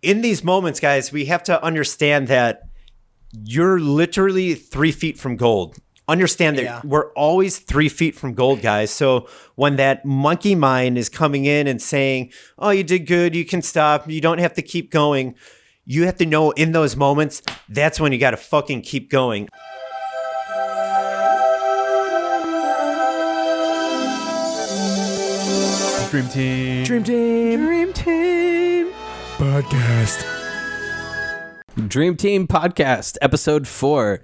in these moments, guys, we have to understand that you're literally 3 feet from gold. Understand that we're always 3 feet from gold, guys. So when that monkey mind is coming in and saying, oh, you did good, you can stop, you don't have to keep going, you have to know in those moments, that's when you got to fucking keep going. Dream Team. Dream Team. Dream Team. Podcast. Dream Team Podcast, Episode 4.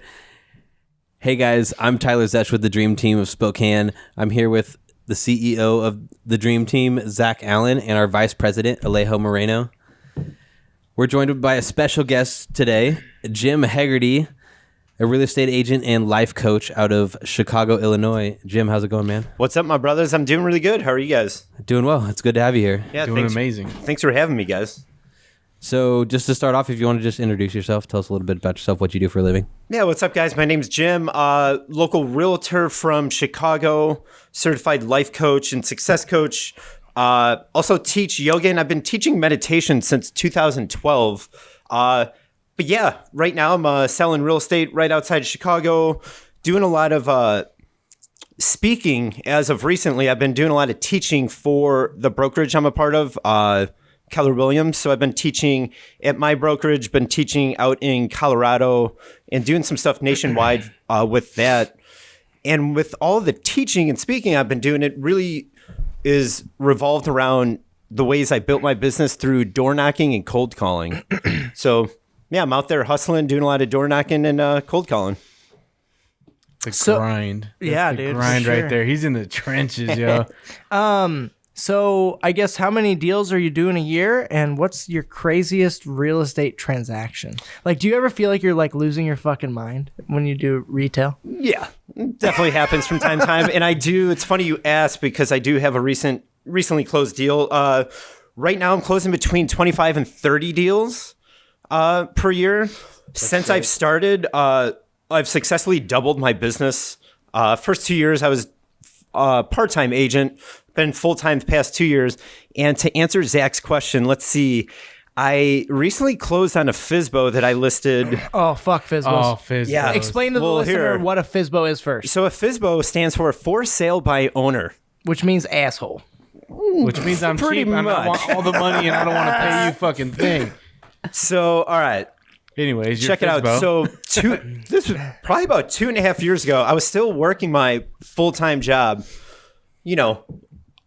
Hey guys, I'm Tyler Zesch with the Dream Team of Spokane. I'm here with the CEO of the Dream Team, Zach Allen, and our Vice President, Alejo Moreno. We're joined by a special guest today, Jim Hegarty, a real estate agent and life coach out of Chicago, Illinois. Jim, how's it going, man? What's up, my brothers? I'm doing really good. How are you guys? Doing well. It's good to have you here. Yeah, Doing amazing. Thanks for having me, guys. So just to start off, if you want to just introduce yourself, tell us a little bit about yourself, what you do for a living. Yeah, what's up, guys? My name's Jim, local realtor from Chicago, certified life coach and success coach. Also teach yoga, and I've been teaching meditation since 2012. But yeah, right now I'm selling real estate right outside of Chicago, doing a lot of speaking as of recently. I've been doing a lot of teaching for the brokerage I'm a part of, Keller Williams. So I've been teaching at my brokerage, been teaching out in Colorado, and doing some stuff nationwide with that. And with all the teaching and speaking I've been doing, it really is revolved around the ways I built my business through door knocking and cold calling. So yeah, I'm out there hustling, doing a lot of door knocking and cold calling. It's a grind. Yeah, That's the dude. grind for sure. right there. He's in the trenches, yo. So I guess how many deals are you doing a year, and what's your craziest real estate transaction? Like, do you ever feel like you're like losing your fucking mind when you do retail? Yeah, definitely happens from time to time. And I do, it's funny you ask because I do have a recently closed deal. Right now I'm closing between 25 and 30 deals per year. Since I've started, I've successfully doubled my business. First 2 years I was a part-time agent, been full-time the past 2 years. And to answer Zach's question, let's see. I recently closed on a FSBO that I listed. Oh, fuck FSBOs. Oh, fizz. Yeah. Explain to the Well, listener here. what a FSBO is first, So a FSBO stands for for sale by owner. which means asshole. Which means I'm Pretty cheap and I much. want all the money and I don't want to pay you fucking thing. So, all right. Anyways, Check it out. So this was probably about 2.5 years ago. I was still working my full-time job. You know,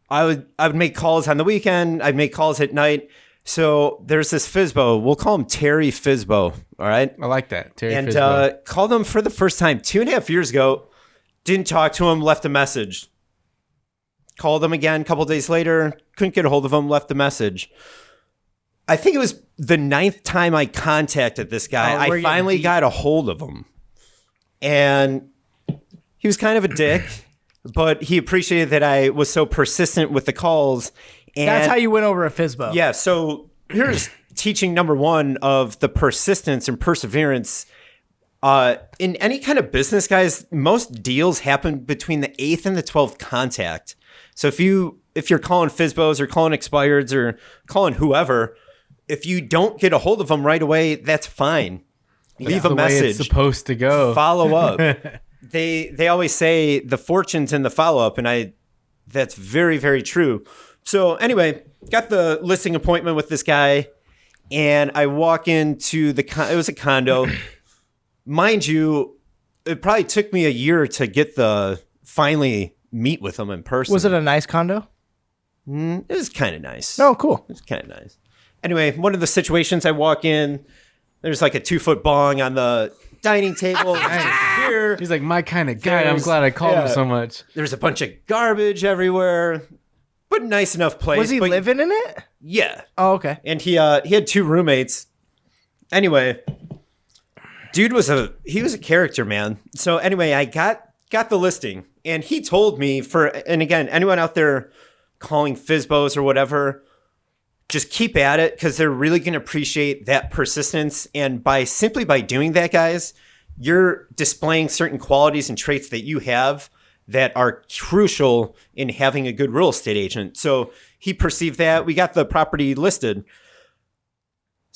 I would make calls on the weekend. I'd make calls at night. So there's this FSBO. We'll call him Terry FSBO. All right. I like that. Terry And Fizbo. called him for the first time 2.5 years ago. Didn't talk to him. Left a message. Called him again a couple days later. Couldn't get a hold of him. Left a message. I think it was the 9th time I contacted this guy. Oh, we're I getting finally deep. got a hold of him. And he was kind of a dick, but he appreciated that I was so persistent with the calls. And That's how you win over a FSBO. yeah, so here's teaching number 1 of the persistence and perseverance. In any kind of business, guys, most deals happen between the 8th and the 12th contact. So if you're calling FSBOs or calling expireds or calling whoever, if you don't get a hold of them right away, that's fine. Leave a the way it's message. supposed to go. Follow up. They always say the fortune's in the follow up, and that's very, very true. So anyway, got the listing appointment with this guy, and I walk into it was a condo. Mind you, it probably took me a year to finally meet with him in person. Was it a nice condo? It was kind of nice. Oh, cool. It's kind of nice. Anyway, one of the situations I walk in, there's like a 2-foot bong on the dining table. Beer. He's like my kind of guy. I'm There's- glad I called him yeah. so much. There's a bunch of garbage everywhere, but nice enough place. Was he but living in it? Yeah, Oh, okay. and he had 2 roommates. Anyway, dude was a character, man. So anyway, I got the listing, and he told me and again, anyone out there calling FSBOs or whatever, just keep at it because they're really going to appreciate that persistence. And simply by doing that, guys, you're displaying certain qualities and traits that you have that are crucial in having a good real estate agent. So he perceived that. We got the property listed.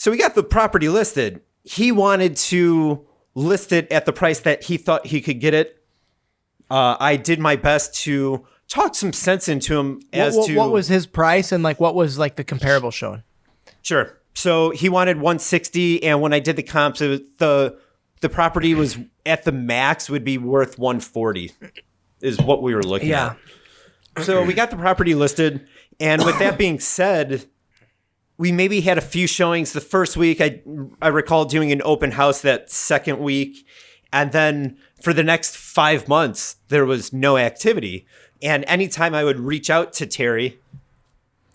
So we got the property listed. He wanted to list it at the price that he thought he could get it. I did my best to talk some sense into him what was his price and like what was like the comparable showing? Sure. So he wanted 160, and when I did the comps, the property was at the max would be worth 140, is what we were looking at. So we got the property listed, and with that being said, we maybe had a few showings the first week. I recall doing an open house that second week, and then for the next 5 months there was no activity. And anytime I would reach out to Terry,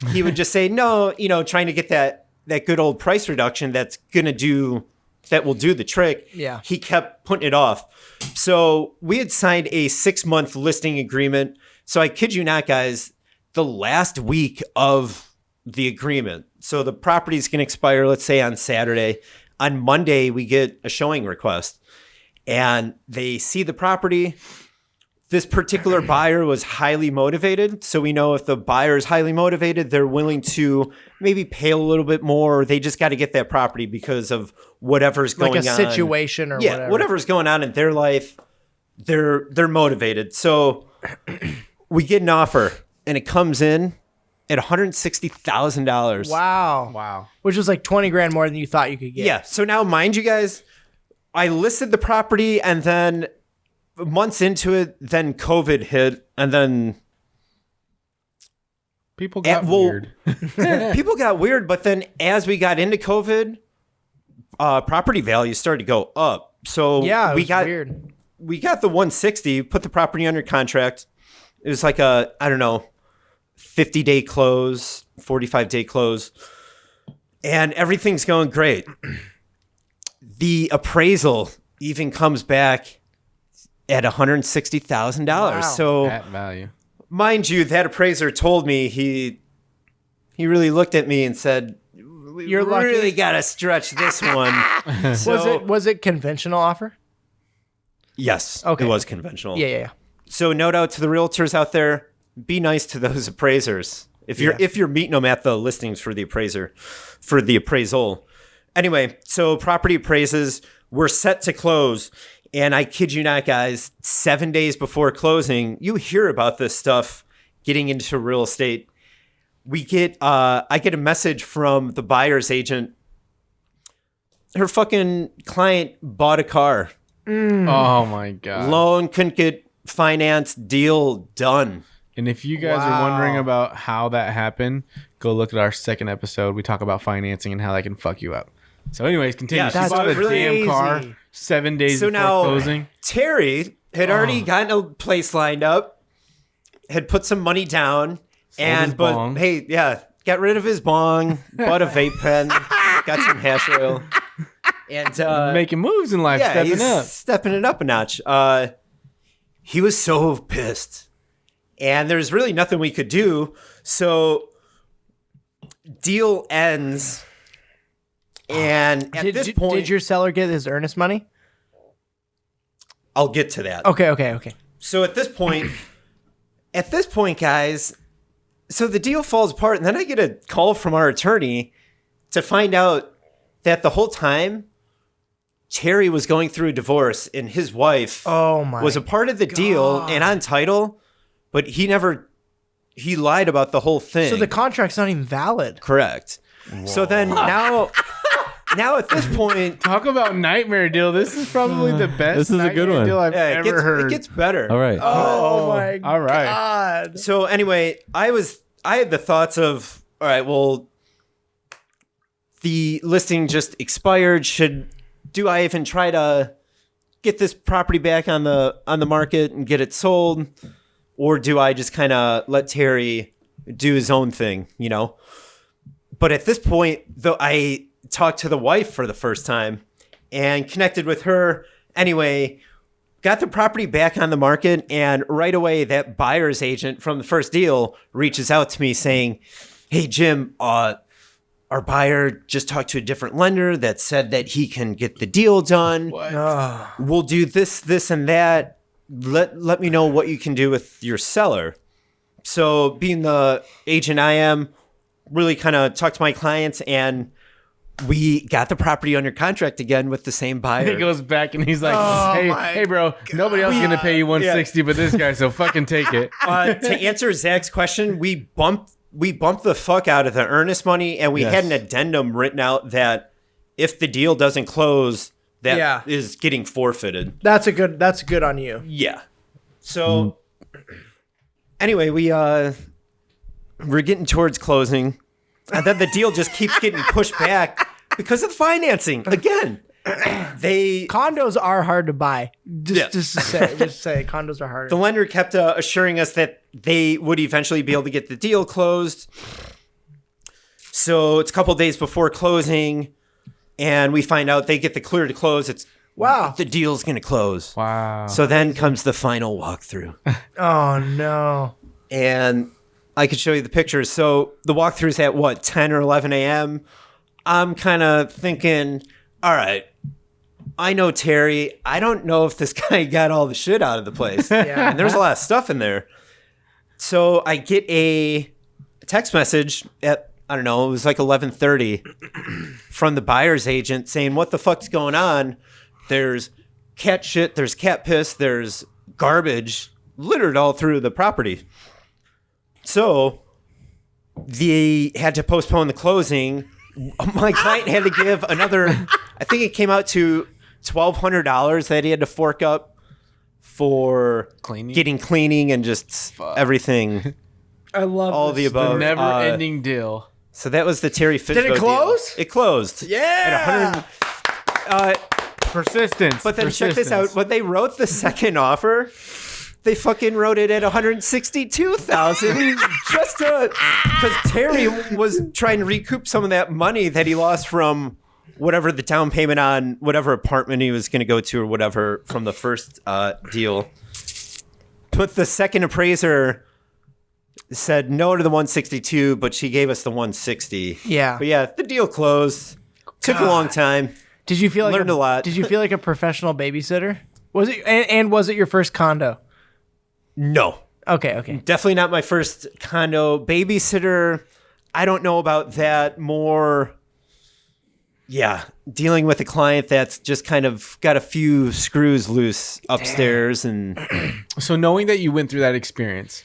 he would just say, no, trying to get that good old price reduction that will do the trick. Yeah. He kept putting it off. So we had signed a 6-month listing agreement. So I kid you not, guys, the last week of the agreement. So the property's going to expire, let's say on Saturday. On Monday, we get a showing request and they see the property. This particular buyer was highly motivated. So we know if the buyer is highly motivated, they're willing to maybe pay a little bit more. They just got to get that property because of whatever's going on. Like a situation or whatever. Whatever's going on in their life, they're motivated. So we get an offer and it comes in at $160,000. Wow. Which was like 20 grand more than you thought you could get. Yeah. So now, mind you guys, I listed the property and then months into it, then COVID hit, and then people got weird. People got weird, but then as we got into COVID, property values started to go up. So yeah, we got weird. We got the 160, put the property under contract. It was like a 50-day close, 45-day close, and everything's going great. The appraisal even comes back at $160,000. Wow. So at value. Mind you, that appraiser told me he really looked at me and said, "You're really got to stretch this one." Was it conventional offer? Yes. Okay. It was conventional. Yeah. So note out to the realtors out there, be nice to those appraisers. If you're meeting them at the listings for the appraisal. Anyway, so property appraises, we're set to close. And I kid you not, guys, 7 days before closing, you hear about this stuff getting into real estate. I get a message from the buyer's agent. Her fucking client bought a car. Oh my God. Loan, couldn't get finance, deal done. And if you guys are wondering about how that happened, go look at our second episode. We talk about financing and how that can fuck you up. So anyways, continue. Yeah, She bought a crazy. damn car 7 days before closing. Terry had already gotten a place lined up, had put some money down, his bong. Got rid of his bong, bought a vape pen, got some hash oil, and Making moves in life, stepping it up a notch. He was so pissed, and there's really nothing we could do. So deal ends. And at this point, did your seller get his earnest money? I'll get to that. Okay. So at this point, guys, so the deal falls apart, and then I get a call from our attorney to find out that the whole time Terry was going through a divorce, and his wife was a part of the deal and on title, but he lied about the whole thing. So the contract's not even valid. Correct. Whoa. So then now at this point, talk about nightmare deal. This is probably the best. This is a good one. Deal I've ever heard. It gets better. All right. Oh my all right. God. So anyway, I had the thoughts of, all right, well, the listing just expired. Do I even try to get this property back on the market and get it sold, or do I just kind of let Terry do his own thing, But at this point, though, I talked to the wife for the first time and connected with her. Anyway, got the property back on the market, and right away that buyer's agent from the first deal reaches out to me saying, "Hey Jim, our buyer just talked to a different lender that said that he can get the deal done. We'll do this and that. Let me know what you can do with your seller." So being the agent I am, really kind of talked to my clients, and we got the property under contract again with the same buyer. He goes back and he's like, hey, bro, nobody else is gonna pay you 160, but this guy, so fucking take it. To answer Zach's question, we bumped the fuck out of the earnest money, and we had an addendum written out that if the deal doesn't close, that is getting forfeited. That's good on you. Yeah. So anyway, we're getting towards closing, and then the deal just keeps getting pushed back because of the financing again. Condos are hard to buy. Just to say, condos are hard. The lender kept assuring us that they would eventually be able to get the deal closed. So it's a couple days before closing, and we find out they get the clear to close. It's the deal's gonna close. Wow. So then comes the final walkthrough. Oh no. And I could show you the pictures. So the walkthrough's at 10 or 11 a.m. I'm kind of thinking, all right, I know Terry. I don't know if this guy got all the shit out of the place. Yeah. And there's a lot of stuff in there. So I get a text message at, I don't know, it was like 11:30 from the buyer's agent saying, what the fuck's going on? There's cat shit, there's cat piss, there's garbage littered all through the property. So they had to postpone the closing. My client had to give another, I think it came out to $1,200 that he had to fork up for getting cleaning and just everything. I love all the above. The never-ending deal. So that was the Terry Fizbo Did it close? Deal. It closed. Yeah. At 100. Persistence. But then check this out. When they wrote the second offer, they fucking wrote it at $162,000 just because Terry was trying to recoup some of that money that he lost from whatever the down payment on whatever apartment he was going to go to or whatever from the first deal. But the second appraiser said no to the 162, but she gave us the 160. Yeah. But yeah, the deal closed. Took a long time. Did you feel like learned a lot? Did you feel like a professional babysitter? Was it and was it your first condo? No. Okay. Definitely not my first condo. Babysitter, I don't know about that. More, dealing with a client that's just kind of got a few screws loose upstairs. And So knowing that you went through that experience,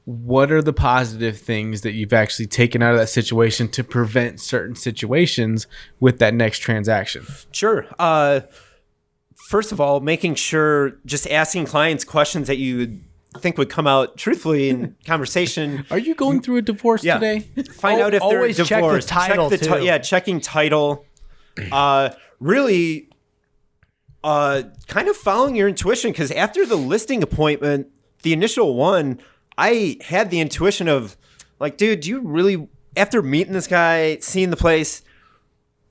what are the positive things that you've actually taken out of that situation to prevent certain situations with that next transaction? Sure. First of all, making sure, just asking clients questions that you think would come out truthfully in conversation. Are you going through a divorce today? Find out if they're always divorced. check the title, too. Checking title. Really, kind of following your intuition, because after the listing appointment, the initial one, I had the intuition of, like, dude, do you really, after meeting this guy, seeing the place,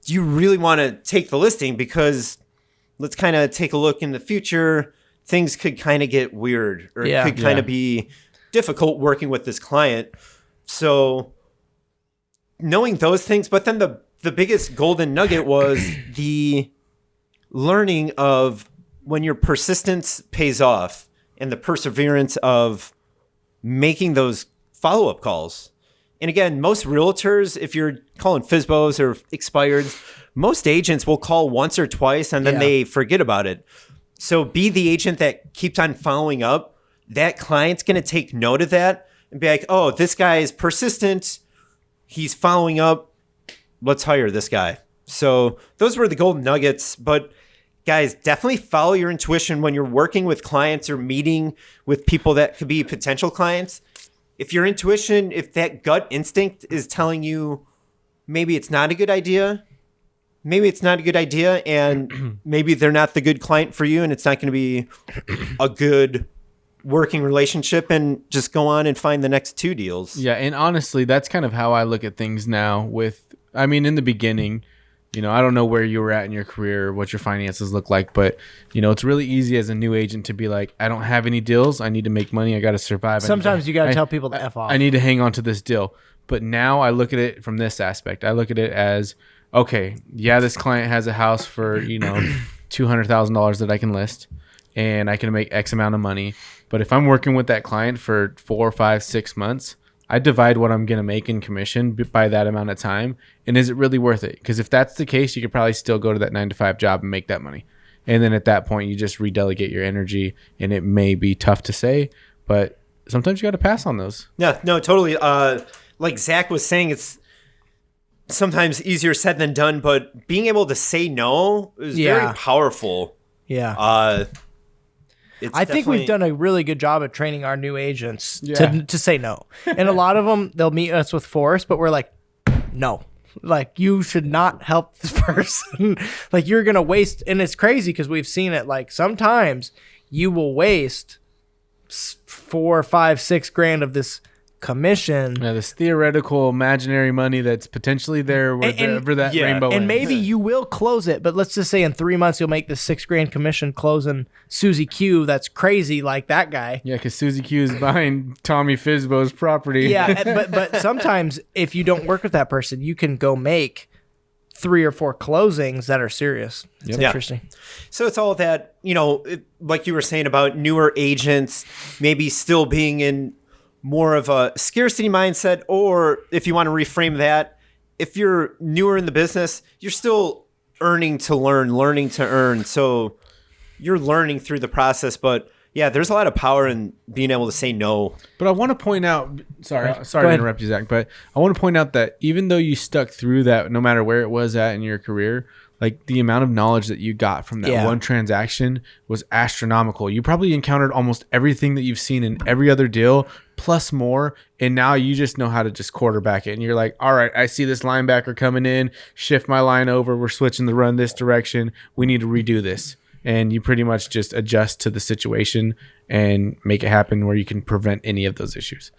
do you really want to take the listing? Because let's kind of take a look in the future. Things could kind of get weird, or it could kind of be difficult working with this client. So knowing those things, but then the biggest golden nugget was the learning of when your persistence pays off and the perseverance of making those follow-up calls. And again, most realtors, if you're calling FSBOs or expireds, most agents will call once or twice and then they forget about it. So be the agent that keeps on following up. That client's going to take note of that and be like, oh, this guy is persistent. He's following up. Let's hire this guy. So those were the golden nuggets. But guys, definitely follow your intuition when you're working with clients or meeting with people that could be potential clients. If your intuition, if that gut instinct is telling you maybe it's not a good idea, and maybe they're not the good client for you and it's not going to be a good working relationship, and just go on and find the next two deals. Yeah, and honestly, that's kind of how I look at things now in the beginning, I don't know where you were at in your career, what your finances look like, but, it's really easy as a new agent to be like, I don't have any deals. I need to make money. I got to survive. Sometimes you got to tell people to F off. I need to hang on to this deal. But now I look at it from this aspect. I look at it as, okay, this client has a house for, $200,000 that I can list, and I can make X amount of money. But if I'm working with that client for 4, 5, 6 months, I divide what I'm going to make in commission by that amount of time. And is it really worth it? Because if that's the case, you could probably still go to that 9-to-5 job and make that money. And then at that point, you just redelegate your energy. And it may be tough to say, but sometimes you got to pass on those. Yeah, no, totally. Like Zach was saying, it's sometimes easier said than done, but being able to say no is very powerful. Yeah. I think we've done a really good job of training our new agents to say no. And a lot of them, they'll meet us with force, but we're like, no. Like, you should not help this person. Like, you're going to waste. And it's crazy because we've seen it. Like, sometimes you will waste 4, 5, 6 grand of this commission. Yeah, this theoretical imaginary money that's potentially there wherever that rainbow and ends. maybe you will close it, but let's just say in 3 months you'll make this 6 grand commission closing Susie Q. That's crazy, like that guy. Yeah, because Susie Q is buying Tommy Fizbo's property. Yeah, but sometimes if you don't work with that person, you can go make 3 or 4 closings that are serious. It's interesting. So it's all that, like you were saying about newer agents, maybe still being in more of a scarcity mindset, or if you want to reframe that, if you're newer in the business, you're still earning to learn, learning to earn. So you're learning through the process, but yeah, there's a lot of power in being able to say no. But I want to point out, sorry to interrupt you, Zach, but I want to point out that even though you stuck through that, no matter where it was at in your career, like the amount of knowledge that you got from that one transaction was astronomical. You probably encountered almost everything that you've seen in every other deal, plus more. And now you just know how to just quarterback it. And you're like, all right, I see this linebacker coming in, shift my line over. We're switching the run this direction. We need to redo this. And you pretty much just adjust to the situation and make it happen where you can prevent any of those issues.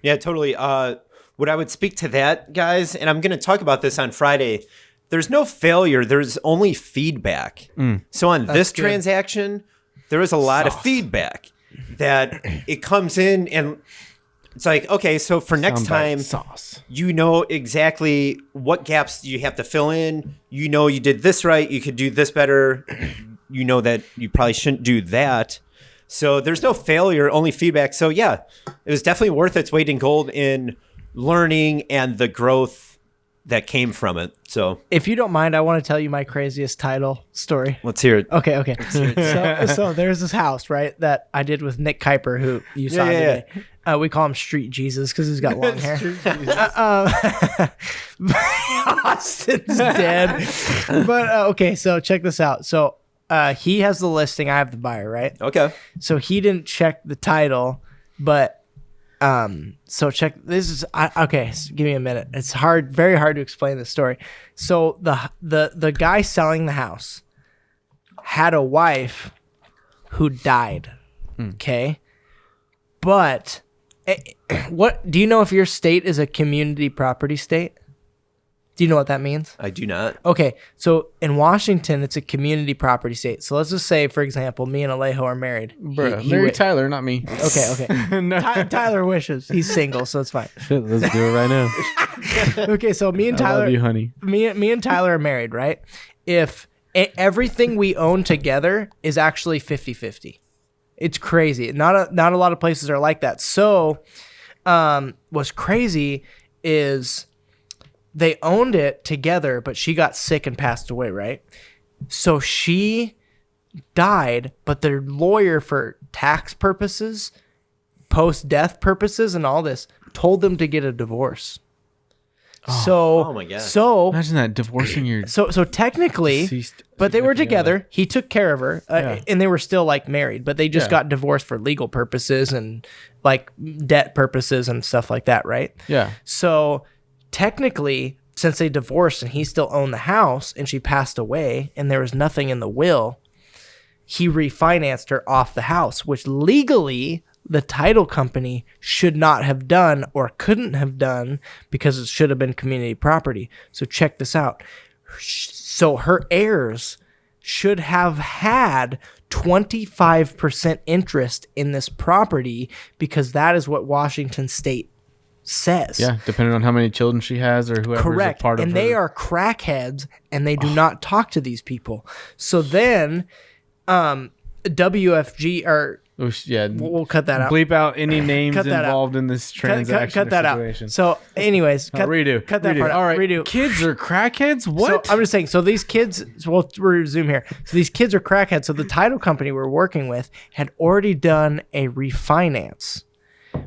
Yeah, totally. What I would speak to that, guys, and I'm going to talk about this on Friday, there's no failure. There's only feedback. So on this transaction, there was a lot of feedback that it comes in and it's like, okay, so for next time, you know exactly what gaps you have to fill in. You know you did this right. You could do this better. You know that you probably shouldn't do that. So there's no failure, only feedback. So yeah, it was definitely worth its weight in gold in learning and the growth that came from it. So if you don't mind, I want to tell you my craziest title story. Let's hear it. Okay. So there's this house, right, that I did with Nick Kuiper, who you saw today. We call him Street Jesus because he's got long hair. Austin's dead. But okay, so check this out. So he has the listing. I have the buyer, right? Okay. So he didn't check the title, but so check this is okay. So give me a minute. It's hard, very hard to explain this story. So the guy selling the house had a wife who died. Okay, but what do you know if your state is a community property state? Do you know what that means? I do not. Okay, so in Washington, it's a community property state. So let's just say, for example, me and Alejo are married. Marry Tyler, not me. Okay. No. Tyler wishes. He's single, so it's fine. Shit, let's do it right now. Okay, so me and Tyler, I love you, honey. Me and Tyler are married, right? If everything we own together is actually 50-50. It's crazy. Not a lot of places are like that. So, what's crazy is they owned it together, but she got sick and passed away, right? So she died, but their lawyer, for tax purposes, post-death purposes, and all this, told them to get a divorce. Oh my God. So Imagine that, divorcing your so technically, deceased but they were significant other. together. He took care of her, and they were still like married, but they just Yeah. got divorced for legal purposes and like debt purposes and stuff like that, right? Yeah. So technically, since they divorced and he still owned the house and she passed away and there was nothing in the will, he refinanced her off the house, which legally the title company should not have done or couldn't have done because it should have been community property. So check this out. So her heirs should have had 25% interest in this property because that is what Washington State says. Yeah, depending on how many children she has or whoever Correct. is a part of and her. they are crackheads and they do not talk to these people. So then WFG or Yeah, We'll cut that out. bleep out any names Cut that out. involved in this transaction. Cut that or out. situation. So, anyways, Redo. Cut that Redo. part out. All right. Redo. Kids are crackheads. What? So I'm just saying. So these kids. So we'll resume here. So these kids are crackheads. So the title company we're working with had already done a refinance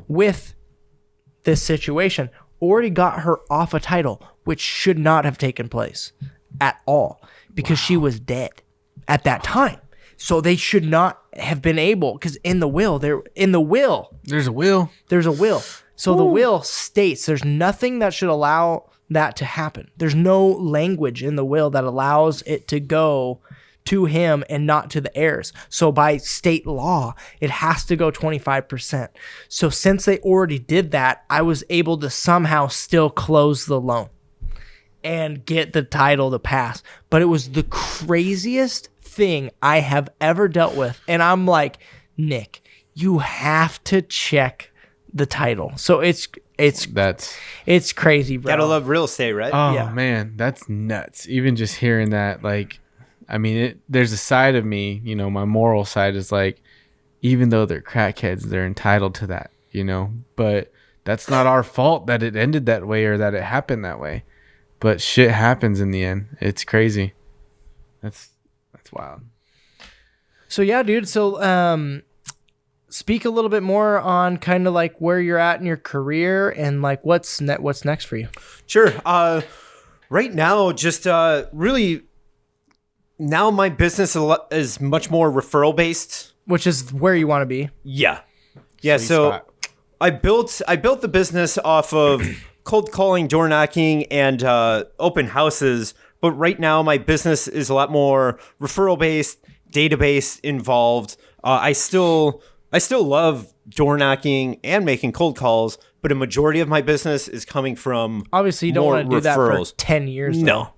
with this situation. Already got her off a title, which should not have taken place at all because she was dead at that time. So they should not have been able, because in the will, There's a will. there's a will. So the will states there's nothing that should allow that to happen. There's no language in the will that allows it to go to him and not to the heirs. So by state law, it has to go 25%. So since they already did that, I was able to somehow still close the loan and get the title to pass. But it was the craziest thing I have ever dealt with. And I'm like, Nick, you have to check the title. So it's crazy, bro. Gotta love real estate, right? Oh Yeah. man, that's nuts. Even just hearing that, like, I mean, there's a side of me, my moral side is like, even though they're crackheads, they're entitled to that, but that's not our fault that it ended that way or that it happened that way. But shit happens in the end. It's crazy. That's wild. So yeah, dude. So speak a little bit more on kind of like where you're at in your career and like what's next for you. Sure. Right now, just really, now my business is much more referral based. Which is where you want to be. Yeah. Sweet So spot. I built the business off of cold calling, door knocking, and open houses. But right now, my business is a lot more referral based, database involved. I still love door knocking and making cold calls, but a majority of my business is coming from Obviously, you don't more want to do that for referrals. 10 years. No. Though.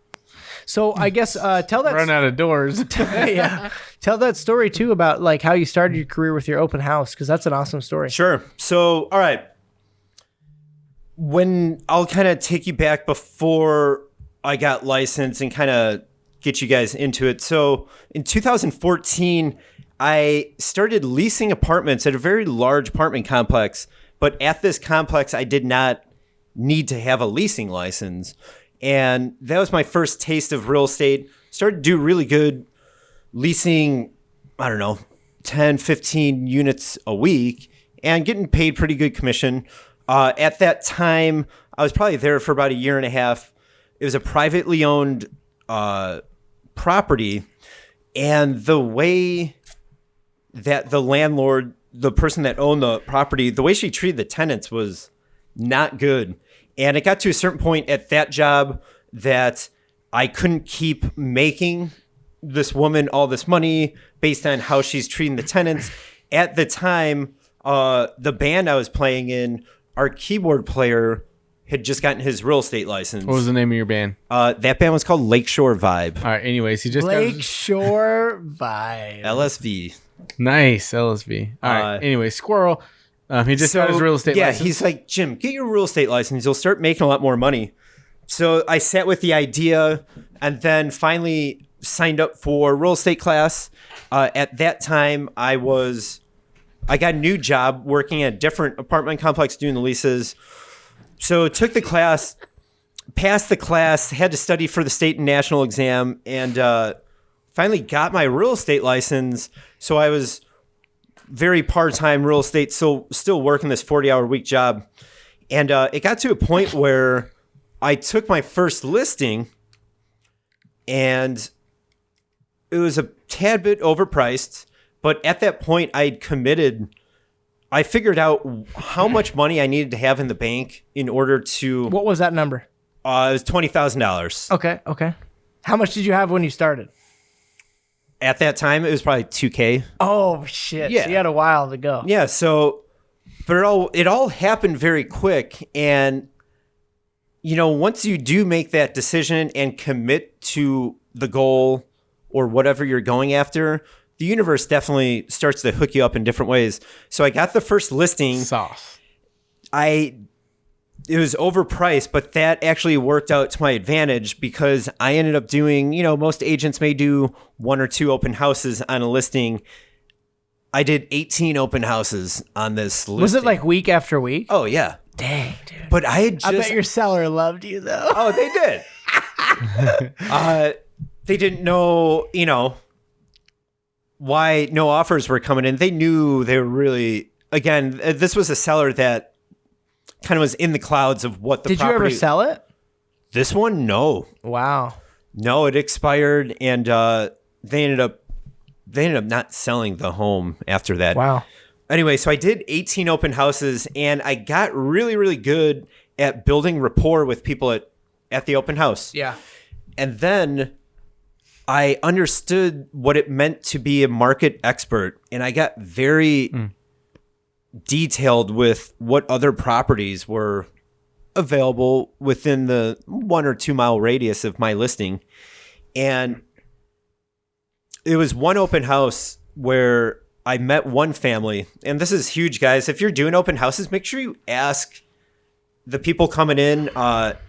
So I guess tell that Run out of doors. yeah, tell that story too about like how you started your career with your open house, because that's an awesome story. Sure. So, all right. I'll kind of take you back before I got licensed and kind of get you guys into it. So in 2014, I started leasing apartments at a very large apartment complex. But at this complex, I did not need to have a leasing license. And that was my first taste of real estate. Started to do really good leasing, I don't know, 10, 15 units a week and getting paid pretty good commission. At that time, I was probably there for about a year and a half. It was a privately owned property. And the way that the landlord, the person that owned the property, the way she treated the tenants was not good. And it got to a certain point at that job that I couldn't keep making this woman all this money based on how she's treating the tenants. At the time, the band I was playing in, our keyboard player had just gotten his real estate license. What was the name of your band? That band was called Lakeshore Vibe. All right. Anyways, he just got Lakeshore Vibe. LSV. nice LSV. All right. Anyway, Squirrel. He just got his real estate license. Yeah, he's like, Jim, get your real estate license. You'll start making a lot more money. So I sat with the idea and then finally signed up for real estate class. At that time, I got a new job working at a different apartment complex doing the leases. So took the class, passed the class, had to study for the state and national exam, and finally got my real estate license. So I was very part-time real estate, so still working this 40-hour week job. And it got to a point where I took my first listing and it was a tad bit overpriced. But at that point, I figured out how much money I needed to have in the bank in order to... What was that number? It was $20,000. Okay. How much did you have when you started? At that time, it was probably $2,000. Oh, shit. Yeah. So you had a while to go. Yeah, so... But it all happened very quick. And, once you do make that decision and commit to the goal or whatever you're going after... The universe definitely starts to hook you up in different ways. So I got the first listing. Sauce. It was overpriced, but that actually worked out to my advantage because I ended up doing, most agents may do 1 or 2 open houses on a listing. I did 18 open houses on this listing. Was it like week after week? Oh, yeah. Dang, dude. But I had just... I bet your seller loved you, though. Oh, they did. They didn't know, why no offers were coming in. They knew they were really... Again, this was a seller that kind of was in the clouds of what the Did property... you ever sell it? This one, no. Wow. No, it expired, and they ended up not selling the home after that. Wow. Anyway, so I did 18 open houses, and I got really, really good at building rapport with people at the open house. Yeah. And then I understood what it meant to be a market expert, and I got very detailed with what other properties were available within the 1 or 2 mile radius of my listing. And it was one open house where I met one family, and this is huge, guys. If you're doing open houses, make sure you ask the people coming in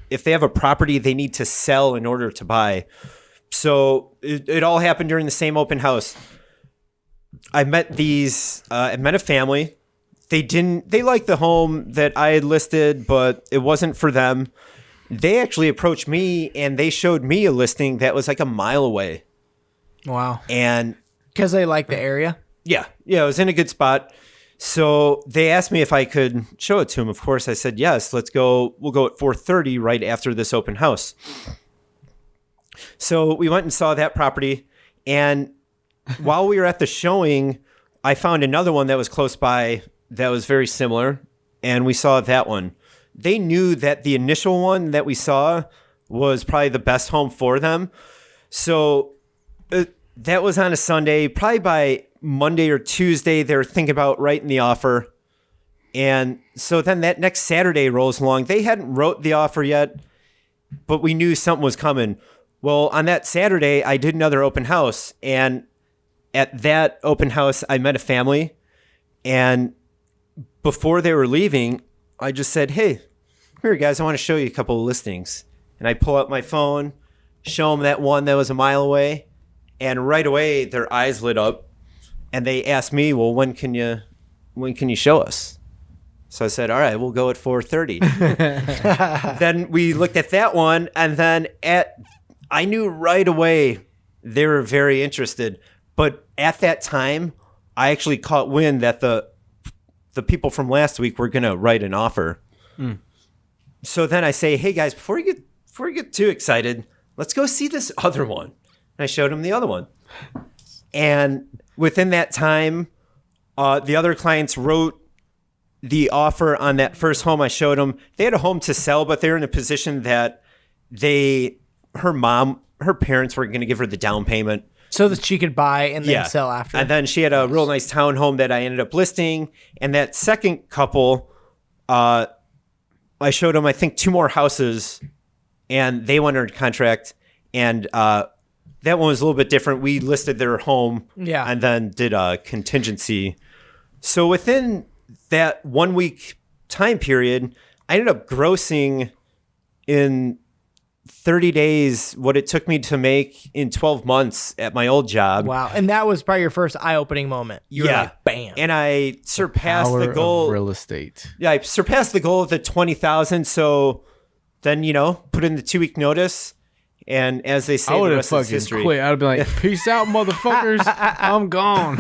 if they have a property they need to sell in order to buy. So it all happened during the same open house. I met a family. They liked the home that I had listed, but it wasn't for them. They actually approached me, and they showed me a listing that was like a mile away. Wow. And Because they like the area? yeah, it was in a good spot. So they asked me if I could show it to them. Of course, I said, yes, let's go. We'll go at 4:30 right after this open house. So we went and saw that property. And while we were at the showing, I found another one that was close by that was very similar. And we saw that one. They knew that the initial one that we saw was probably the best home for them. So that was on a Sunday. Probably by Monday or Tuesday, they were thinking about writing the offer. And so then that next Saturday rolls along. They hadn't wrote the offer yet, but we knew something was coming. Well, on that Saturday, I did another open house. And at that open house, I met a family. And before they were leaving, I just said, hey, here, guys, I want to show you a couple of listings. And I pull out my phone, show them that one that was a mile away. And right away, their eyes lit up. And they asked me, well, when can you show us? So I said, all right, we'll go at 4:30. Then we looked at that one. And then I knew right away they were very interested. But at that time, I actually caught wind that the people from last week were going to write an offer. So then I say, hey, guys, before you get too excited, let's go see this other one. And I showed them the other one. And within that time, the other clients wrote the offer on that first home I showed them. They had a home to sell, but they were in a position that her parents were going to give her the down payment. So that she could buy and then sell after. And then she had a real nice townhome that I ended up listing. And that second couple, I showed them, I think, 2 more houses, and they went under contract. And that one was a little bit different. We listed their home and then did a contingency. So within that 1 week time period, I ended up grossing in 30 days what it took me to make in 12 months at my old job. Wow. And that was probably your first eye-opening moment. You were like, bam. And I surpassed the goal. Of real estate. Yeah, I surpassed the goal of the 20,000. So then, put in the 2-week notice. And as they say, I the would have rest is fucking history. quit. I'd have been like, peace out, motherfuckers. I'm gone.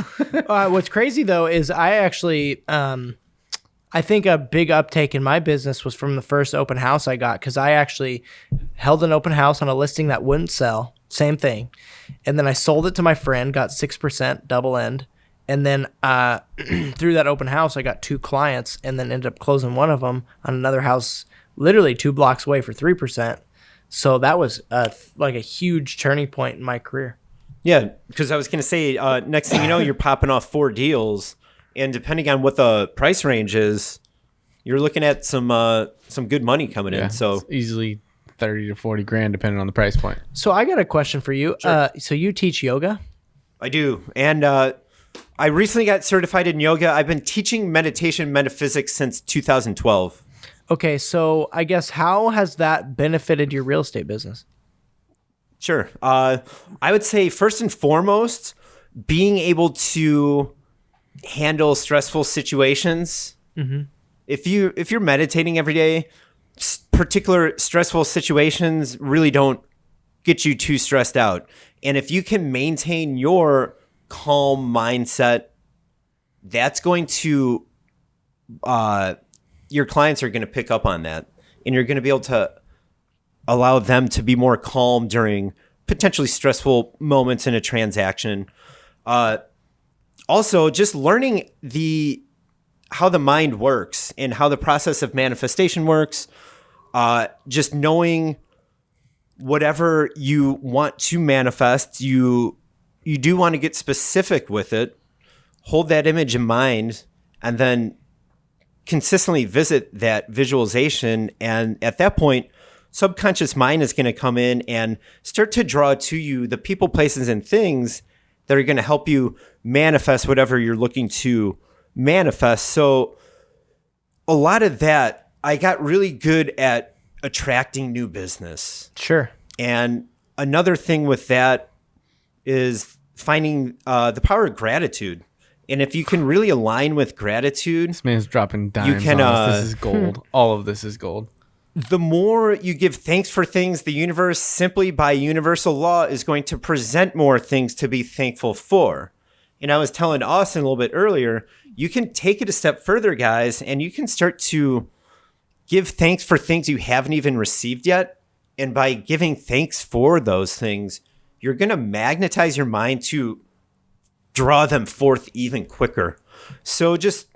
What's crazy, though, is I actually, I think a big uptake in my business was from the first open house I got, because I actually held an open house on a listing that wouldn't sell. Same thing. And then I sold it to my friend, got 6% double end. And then through that open house, I got 2 clients and then ended up closing one of them on another house literally 2 blocks away for 3%. So that was like a huge turning point in my career. Yeah, because I was going to say, next thing you know, you're popping off 4 deals. And depending on what the price range is, you're looking at some good money coming in. So it's easily 30 to 40 grand, depending on the price point. So I got a question for you. Sure. So you teach yoga? I do. And I recently got certified in yoga. I've been teaching meditation metaphysics since 2012. Okay, so I guess how has that benefited your real estate business? Sure. I would say first and foremost, being able to handle stressful situations. If you're meditating every day, particular stressful situations really don't get you too stressed out. And if you can maintain your calm mindset, that's going to your clients are going to pick up on that, and you're going to be able to allow them to be more calm during potentially stressful moments in a transaction. Also, just learning how the mind works and how the process of manifestation works. Just knowing whatever you want to manifest, you do want to get specific with it. Hold that image in mind, and then consistently visit that visualization. And at that point, subconscious mind is going to come in and start to draw to you the people, places, and things that are going to help you manifest whatever you're looking to manifest. So a lot of that, I got really good at attracting new business. Sure. And another thing with that is finding the power of gratitude. And if you can really align with gratitude, This man's dropping dimes can, on us. This is gold. All of this is gold. the more you give thanks for things, the universe, simply by universal law, is going to present more things to be thankful for. And I was telling Austin a little bit earlier, you can take it a step further, guys, and you can start to give thanks for things you haven't even received yet. And by giving thanks for those things, you're going to magnetize your mind to draw them forth even quicker. So just,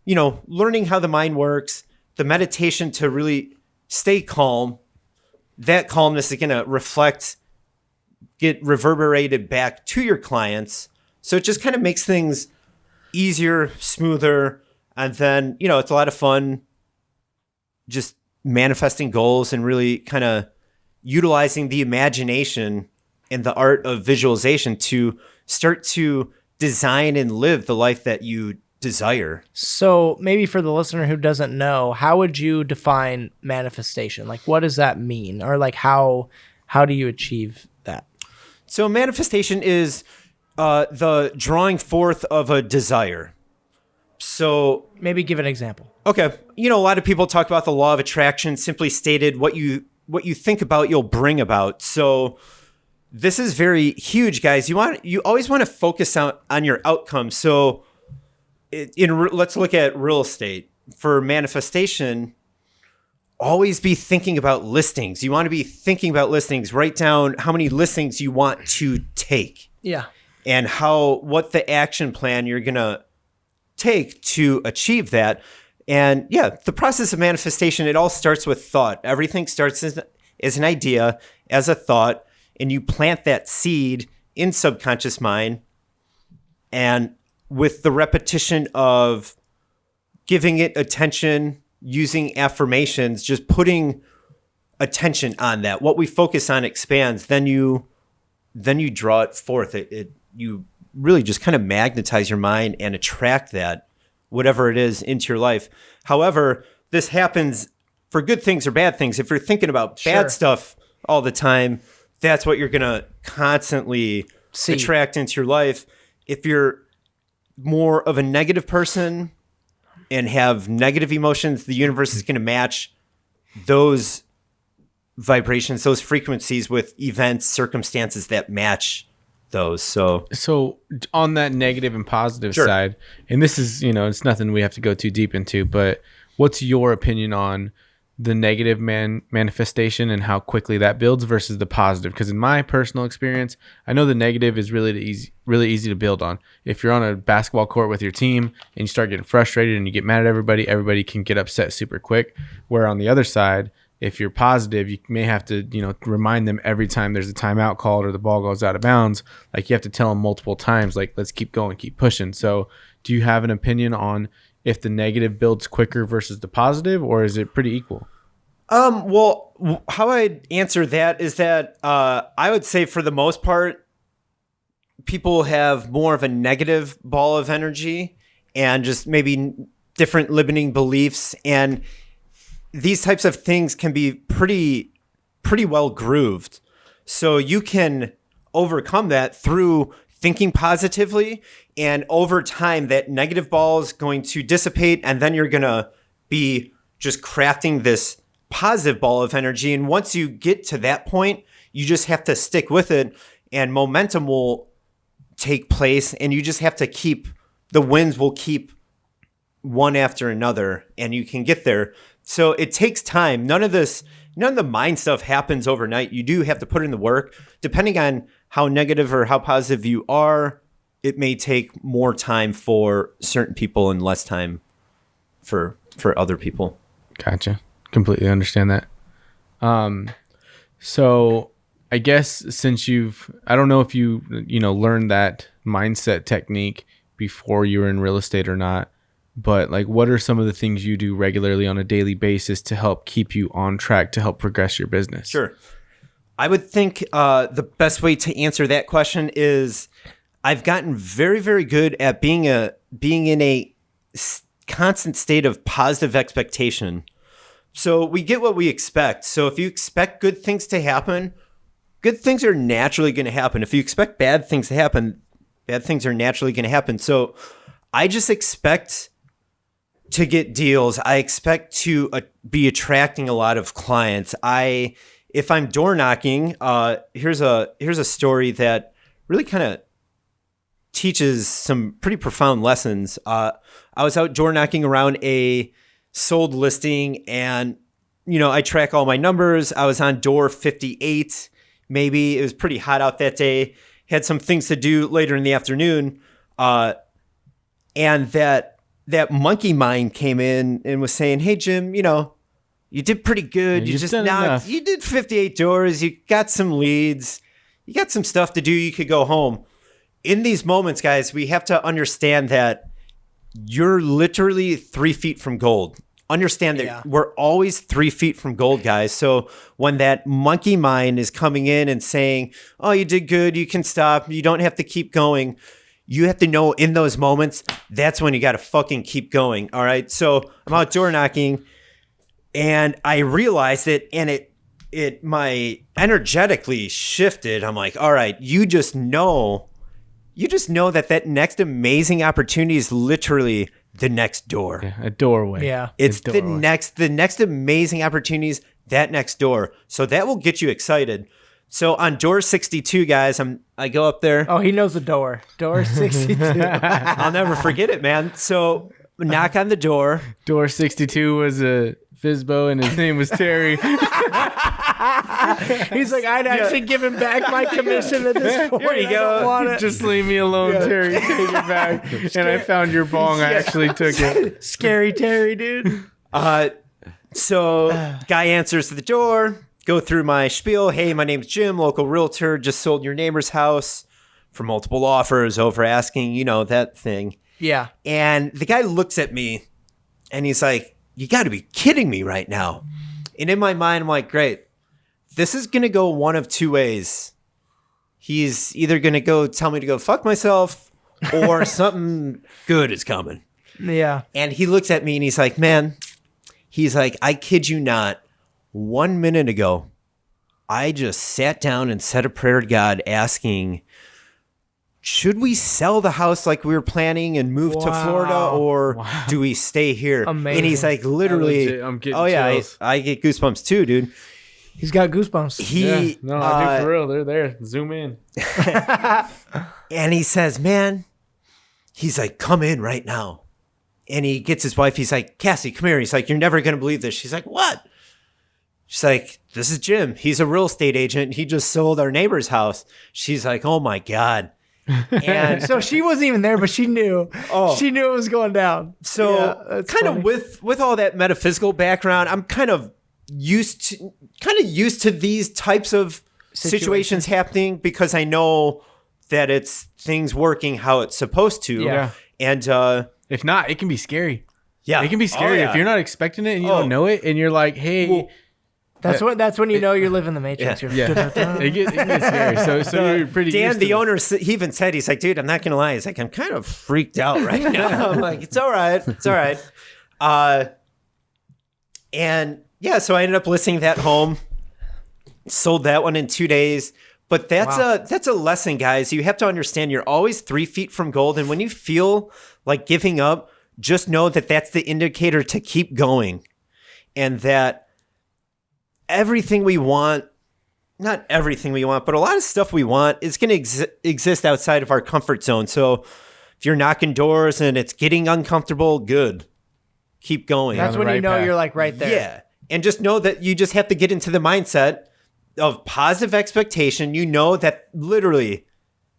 learning how the mind works, the meditation to really stay calm, that calmness is going to get reverberated back to your clients. So it just kind of makes things easier, smoother. And then, it's a lot of fun just manifesting goals and really kind of utilizing the imagination and the art of visualization to start to design and live the life that you desire. So maybe for the listener who doesn't know, how would you define manifestation? Like, what does that mean? Or like, how do you achieve that? So manifestation is the drawing forth of a desire. So Maybe give an example. okay, a lot of people talk about the law of attraction. Simply stated, what you think about, you'll bring about. So this is very huge, guys. You always want to focus on your outcome. So let's look at real estate. For manifestation, always be thinking about listings. You want to be thinking about listings. Write down how many listings you want to take Yeah. and what the action plan you're going to take to achieve that. And yeah, the process of manifestation, it all starts with thought. Everything starts as an idea, as a thought, and you plant that seed in subconscious mind. And with the repetition of giving it attention, using affirmations, just putting attention on that, what we focus on expands. Then you draw it forth. You really just kind of magnetize your mind and attract that, whatever it is, into your life. However, this happens for good things or bad things. If you're thinking about Sure. bad stuff all the time, that's what you're going to constantly See. attract into your life. If you're more of a negative person and have negative emotions, the universe is going to match those vibrations, those frequencies with events, circumstances that match those. So on that negative and positive Sure. side, and this is, it's nothing we have to go too deep into, but what's your opinion on the negative manifestation and how quickly that builds versus the positive? Because in my personal experience, I know the negative is really easy to build on. If you're on a basketball court with your team and you start getting frustrated and you get mad at everybody can get upset super quick. Where on the other side, if you're positive, you may have to, remind them every time there's a timeout called or the ball goes out of bounds. Like, you have to tell them multiple times, like, let's keep going, keep pushing. So do you have an opinion on if the negative builds quicker versus the positive, or is it pretty equal? Well, how I'd answer that is that I would say for the most part, people have more of a negative ball of energy and just maybe different limiting beliefs. And these types of things can be pretty well grooved. So you can overcome that through thinking positively, and over time that negative ball is going to dissipate, and then you're going to be just crafting this positive ball of energy. And once you get to that point, you just have to stick with it, and momentum will take place, and you just have to the wins will keep one after another, and you can get there. So it takes time. None of the mind stuff happens overnight. You do have to put in the work. Depending on how negative or how positive you are, it may take more time for certain people and less time for other people. Gotcha. Completely understand that. So I guess since I don't know if you learned that mindset technique before you were in real estate or not, but like, what are some of the things you do regularly on a daily basis to help keep you on track to help progress your business? Sure. I would think the best way to answer that question is I've gotten very, very good at being in a constant state of positive expectation. So we get what we expect. So if you expect good things to happen, good things are naturally going to happen. If you expect bad things to happen, bad things are naturally going to happen. So I just expect to get deals. I expect to be attracting a lot of clients. If I'm door knocking, here's a story that really kind of teaches some pretty profound lessons. I was out door knocking around a sold listing, and I track all my numbers. I was on door 58. Maybe it was pretty hot out that day. Had some things to do later in the afternoon, and that monkey mind came in and was saying, "Hey Jim, you did pretty good. Yeah, You did 58 doors. You got some leads. You got some stuff to do. You could go home." In these moments, guys, we have to understand that you're literally 3 feet from gold. Understand that we're always 3 feet from gold, guys. So when that monkey mind is coming in and saying, "Oh, you did good. You can stop. You don't have to keep going," you have to know in those moments, that's when you got to fucking keep going. All right. So I'm out door knocking, and I realized it, and it my energetically shifted. I'm like, all right, you just know that next amazing opportunity is literally the next door. Yeah, a doorway. Yeah. It's the next amazing opportunities, that next door. So that will get you excited. So on door 62, guys, I go up there. Oh, he knows the door. Door 62. I'll never forget it, man. So knock on the door. Door 62 was a Fizbo, and his name was Terry. He's like, I'd actually give him back my commission at this point. Here you go. Just leave me alone, Terry. Take it back. And I found your bong. I actually took it. Scary Terry, dude. So guy answers the door. Go through my spiel. Hey, my name's Jim, local realtor. Just sold your neighbor's house for multiple offers, over asking, that thing. Yeah. And the guy looks at me and he's like, "You got to be kidding me right now." And in my mind, I'm like, great. This is going to go one of two ways. He's either going to go tell me to go fuck myself, or something good is coming. Yeah. And he looks at me and he's like, "Man," he's like, "I kid you not. 1 minute ago, I just sat down and said a prayer to God asking, should we sell the house like we were planning and move to Florida, or do we stay here?" Amazing. And he's like, literally, I'm getting chills. I get goosebumps too, dude. He's got goosebumps. He, No, I do for real. They're there. Zoom in. and he says, "Man," he's like, "come in right now." And he gets his wife. He's like, "Cassie, come here." He's like, "You're never going to believe this." She's like, "What?" She's like, "This is Jim. He's a real estate agent. He just sold our neighbor's house." She's like, "Oh my God." And So she wasn't even there, but she knew. Oh. She knew it was going down. so that's kind funny. of with all that metaphysical background, I'm kind of used to these types of situations happening, because I know that it's things working how it's supposed to. Yeah. And If not, it can be scary. yeah, It can be scary Oh, yeah. if you're not expecting it and you Oh. don't know it, and you're like, "Hey, Well, That's when you know you're living the Matrix. You're it gets scary." So you're pretty. Dan, used to the it. owner, he even said, he's like, "Dude, I'm not gonna lie." He's like, "I'm kind of freaked out right now." I'm like, "It's all right. It's all right." And yeah, so I ended up listing that home, sold that one in 2 days, But that's a lesson, guys. You have to understand you're always 3 feet from gold. And when you feel like giving up, just know that that's the indicator to keep going. And that everything we want, not everything we want, but a lot of stuff we want is going to exist outside of our comfort zone. So if you're knocking doors and it's getting uncomfortable, good. Keep going. That's when you know you're like right there. Yeah. And just know that you just have to get into the mindset of positive expectation. You know that literally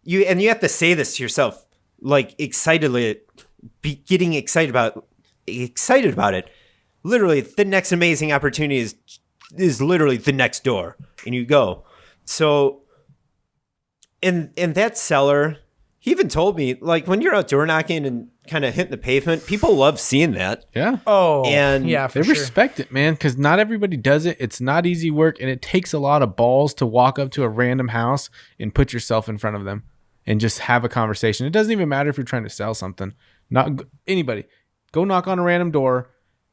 you have to say this to yourself, like excitedly, be getting excited about it. Literally, the next amazing opportunity is literally the next door, and you go. So, and that seller, he even told me, like, when you're out door knocking and kind of hitting the pavement, people love seeing that. Yeah. Oh, And yeah, They for sure. respect it, man, because not everybody does it. It's not easy work, and it takes a lot of balls to walk up to a random house and put yourself in front of them and just have a conversation. It doesn't even matter if you're trying to sell something. Anybody. Go knock on a random door.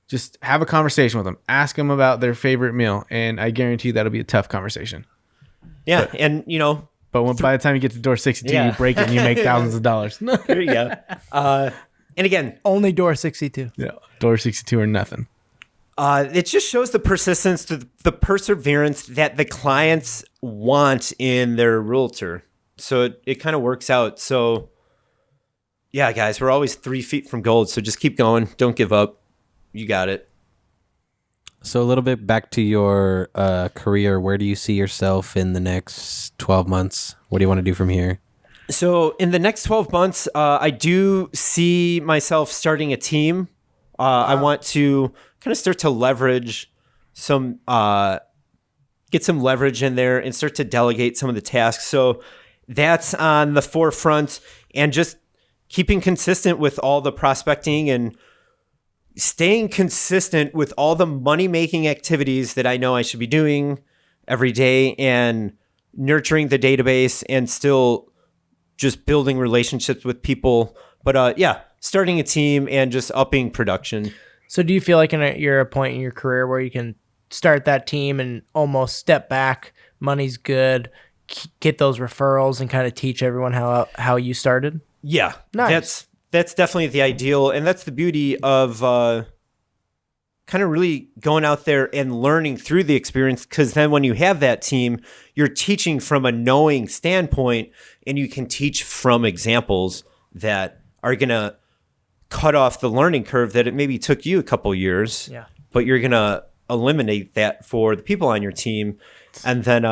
Just have a conversation with them. Ask them about their favorite meal, and I guarantee that'll be a tough conversation. Yeah, and But by the time you get to door 62, Yeah. you break it and you make thousands of dollars. there you go. And again, Only door 62. Yeah, door 62 or nothing. it just shows the persistence, the perseverance that the clients want in their realtor. So it kind of works out. So yeah, guys, we're always 3 feet from gold. So just keep going. Don't give up. You got it. So a little bit back to your career. Where do you see yourself in the next 12 months? What do you want to do from here? So in the next 12 months, I do see myself starting a team. I want to kind of start to leverage some, get some leverage in there and start to delegate some of the tasks. So that's on the forefront, and just keeping consistent with all the prospecting and staying consistent with all the money-making activities that I know I should be doing every day, and nurturing the database and still just building relationships with people. But starting a team and just upping production. So do you feel like you're at a point in your career where you can start that team and almost step back, money's good, get those referrals, and kind of teach everyone how you started? Yeah, Nice. That's definitely the ideal, and that's the beauty of kind of really going out there and learning through the experience. Because then when you have that team, you're teaching from a knowing standpoint, and you can teach from examples that are going to cut off the learning curve that it maybe took you a couple years. Yeah. But you're going to eliminate that for the people on your team, and then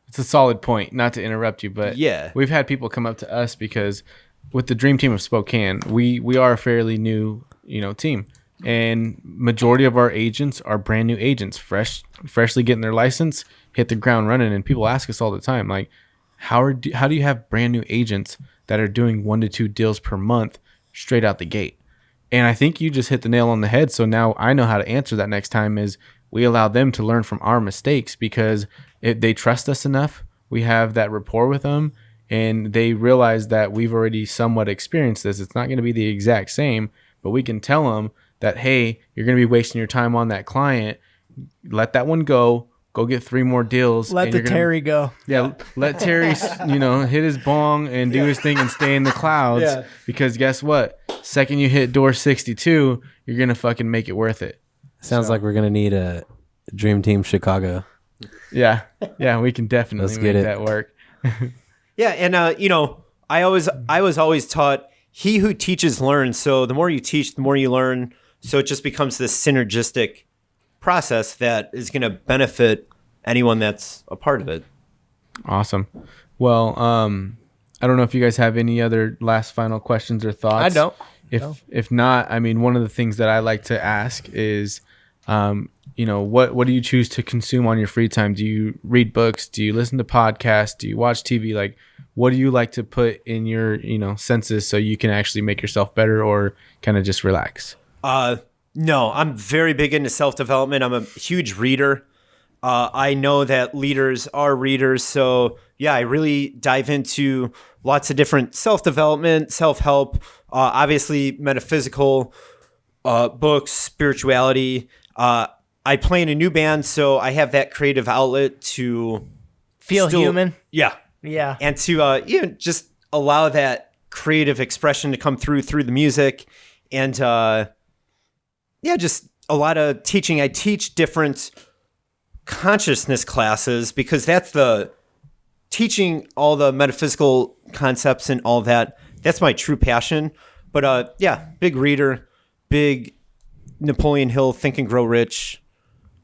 It's a solid point, not to interrupt you, but Yeah. we've had people come up to us because with the Dream Team of Spokane, we are a fairly new, team. And majority of our agents are brand new agents, freshly getting their license, hit the ground running. And people ask us all the time, like, how do you have brand new agents that are doing 1 to 2 deals per month straight out the gate? And I think you just hit the nail on the head. So now I know how to answer that next time is we allow them to learn from our mistakes, because if they trust us enough, we have that rapport with them, and they realize that we've already somewhat experienced this. It's not going to be the exact same, but we can tell them that, hey, you're going to be wasting your time on that client. Let that one go. Go get 3 more deals. Let and the you're gonna- Terry go. Yeah, let Terry, hit his bong and do his thing and stay in the clouds. Yeah. Because guess what? Second you hit door 62, you're going to fucking make it worth it. Sounds like we're going to need a Dream Team Chicago. Yeah. Yeah, we can definitely Let's make get it. that work. Yeah, and I was always taught he who teaches learns. So the more you teach, the more you learn. So it just becomes this synergistic process that is going to benefit anyone that's a part of it. Awesome. Well, I don't know if you guys have any other last final questions or thoughts. I don't. If not, I mean, one of the things that I like to ask is, what do you choose to consume on your free time? Do you read books? Do you listen to podcasts? Do you watch TV? Like, what do you like to put in your, senses so you can actually make yourself better or kind of just relax? No, I'm very big into self-development. I'm a huge reader. I know that leaders are readers. So yeah, I really dive into lots of different self-development, self-help, obviously metaphysical books, spirituality. I play in a new band, so I have that creative outlet to Feel human. Yeah. Yeah. And to just allow that creative expression to come through the music. And just a lot of teaching. I teach different consciousness classes because that's the teaching all the metaphysical concepts and all that. That's my true passion. But big reader, big Napoleon Hill, Think and Grow Rich,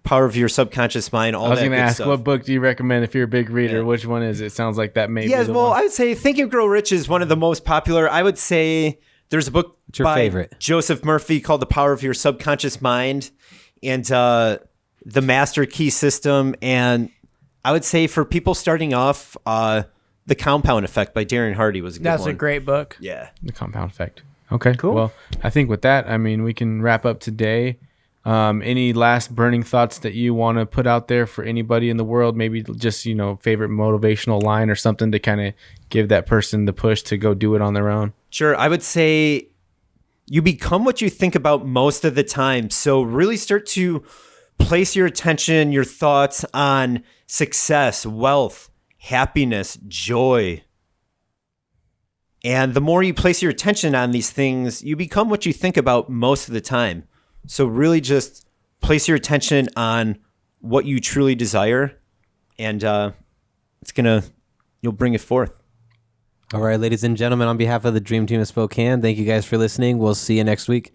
Power of Your Subconscious Mind, all that. I was going to ask, stuff. what book do you recommend if you're a big reader? Which one is it? Sounds like that may be the well, one. I would say Think and Grow Rich is one of the most popular. I would say there's a book your by favorite? Joseph Murphy called The Power of Your Subconscious Mind and The Master Key System. And I would say for people starting off, The Compound Effect by Darren Hardy was a good one. That's a great book. Yeah. The Compound Effect. Okay, Cool. Well, I think with that, I mean, we can wrap up today. Any last burning thoughts that you want to put out there for anybody in the world? Maybe just, favorite motivational line or something to kind of give that person the push to go do it on their own. Sure. I would say you become what you think about most of the time. So really start to place your attention, your thoughts on success, wealth, happiness, joy. And the more you place your attention on these things, you become what you think about most of the time. So really just place your attention on what you truly desire, and you'll bring it forth. All right, ladies and gentlemen, on behalf of the Dream Team of Spokane, thank you guys for listening. We'll see you next week.